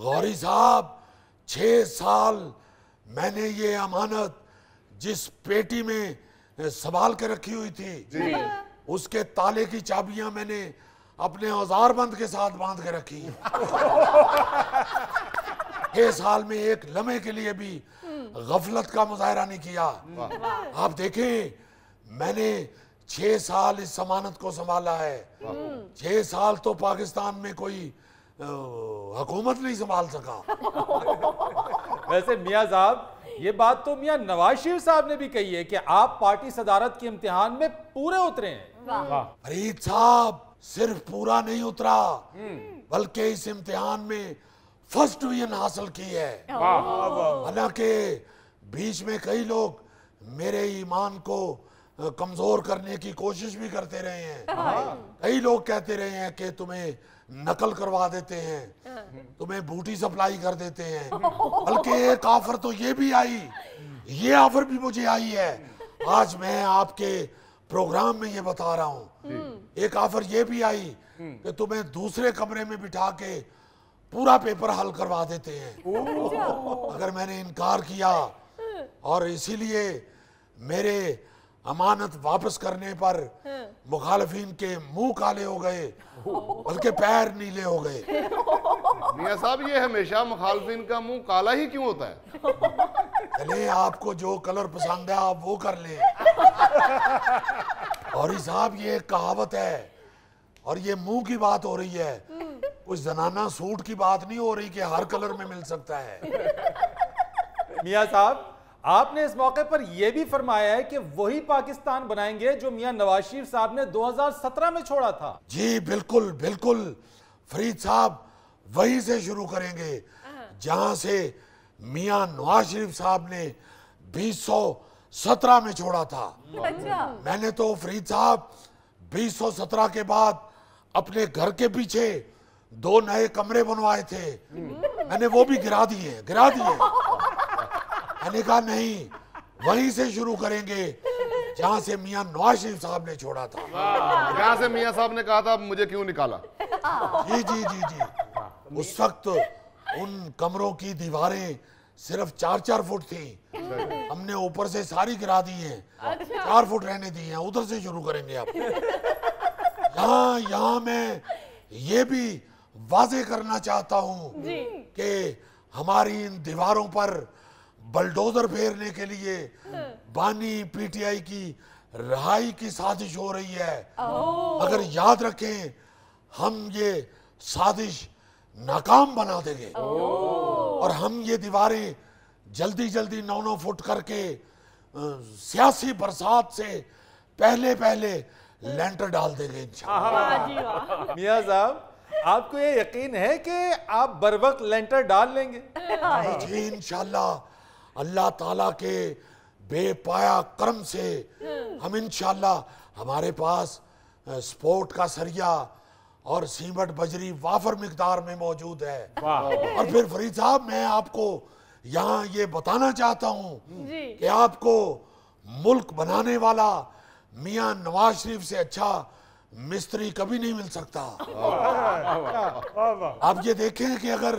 गौरी साहब 6 साल मैंने ये अमानत जिस पेटी में संभाल के रखी हुई थी उसके ताले की चाबियां मैंने अपने औजार बंद के साथ बांध के रखी। 6 साल में एक लम्हे के लिए भी गफलत का मुजाहरा नहीं किया। आप देखें मैंने 6 साल इस अमानत को संभाला है। 6 साल तो पाकिस्तान में कोई हुकूमत नहीं संभाल सका। वैसे मियां साहब ये बात तो मियां नवाज शरीफ साहब ने भी कही है कि आप पार्टी सदारत के इम्तिहान में पूरे उतरे हैं। फरीद साहब सिर्फ पूरा नहीं उतरा बल्कि इस इम्तिहान में फर्स्ट डिवीजन हासिल की है। हालांकि बीच में कई लोग मेरे ईमान को कमजोर करने की कोशिश भी करते रहे हैं। कई लोग कहते रहे हैं कि तुम्हें नकल करवा देते हैं, तुम्हें बूटी सप्लाई कर देते हैं। बल्कि एक ऑफर तो ये भी आई, ये ऑफर भी मुझे आई है। आज मैं आपके प्रोग्राम में ये बता रहा हूँ। एक ऑफर ये भी आई कि तुम्हें दूसरे कमरे में बिठा के पूरा पेपर हल करवा देते हैं अगर मैंने इनकार किया। और इसीलिए मेरे अमानत वापस करने पर मुखालिफिन के मुंह काले हो गए बल्कि पैर नीले हो गए। मियां साहब ये हमेशा मुखालिफिन का मुंह काला ही क्यों होता है? चले आपको जो कलर पसंद है आप वो कर लें। और साहब ये एक कहावत है और ये मुंह की बात हो रही है, कुछ जनाना सूट की बात नहीं हो रही कि हर कलर में मिल सकता है। मियां साहब आपने इस मौके पर यह भी फरमाया है कि वही पाकिस्तान बनाएंगे जो मियां नवाज शरीफ साहब ने 2017 में छोड़ा था। जी बिल्कुल बिल्कुल फरीद साहब वहीं से शुरू करेंगे जहां से मियां नवाज शरीफ साहब ने 2017 में छोड़ा था। मैंने तो फरीद साहब 2017 के बाद अपने घर के पीछे 2 नए कमरे बनवाए थे, मैंने वो भी गिरा दिए। मैंने कहा नहीं वहीं से शुरू करेंगे जहां से मियां नवाज शरीफ साहब ने छोड़ा था। जहां से मियां साहब ने कहा था मुझे क्यों निकाला। जी उस वक्त उन कमरों की दीवारें सिर्फ 4-4 फुट थी, हमने ऊपर से सारी गिरा दी हैं। 4 फुट रहने दी हैं। उधर से शुरू करेंगे आप। यहाँ मैं ये भी वाजे करना चाहता हूँ कि हमारी इन दीवारों पर बलडोजर फेरने के लिए बानी पीटीआई की रहाई की साजिश हो रही है। अगर याद रखें हम ये साजिश नाकाम बना देंगे और हम ये दीवारें जल्दी जल्दी 9-9 फुट करके सियासी बरसात से पहले पहले लेंटर डाल देंगे इंशाअल्लाह। मियां साहब आपको ये यकीन है कि आप बर वक्त लेंटर डाल लेंगे? जी इंशाअल्लाह अल्लाह ताला के बेपाया करम से हम इंशाअल्लाह हमारे पास स्पोर्ट का सरिया और सीमेंट बजरी वाफर मिकदार में मौजूद है। और फिर फरीद साहब मैं आपको यहाँ ये बताना चाहता हूँ कि आपको मुल्क बनाने वाला मियां नवाज शरीफ से अच्छा मिस्त्री कभी नहीं मिल सकता। आप ये देखें कि अगर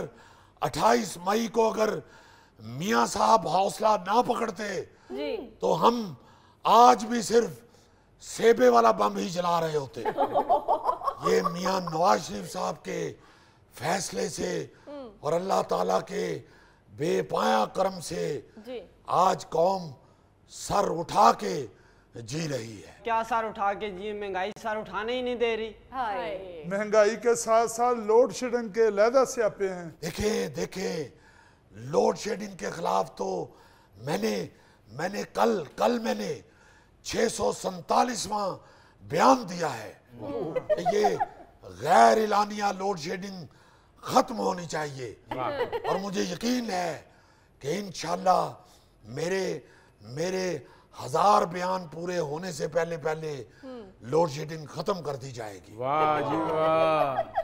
28 मई को अगर मियां साहब हौसला ना पकड़ते तो हम आज भी सिर्फ सेबे वाला बम ही जला रहे होते। ये मियां नवाज शरीफ साहब के फैसले से और अल्लाह ताला के बेपाया करम से आज कौम सर उठा के जी रही है। क्या सर उठा के जी, महंगाई सर उठाने ही नहीं दे रही। महंगाई के साथ साथ लोड शेडिंग के लहदा स्यापे हैं। देखें लोड शेडिंग के खिलाफ तो मैंने कल मैंने 647वां बयान दिया है। ये गैर इलानिया लोड शेडिंग खत्म होनी चाहिए और मुझे यकीन है कि इंशाल्लाह मेरे 1000 बयान पूरे होने से पहले लोड शेडिंग खत्म कर दी जाएगी। वाह जी वाह।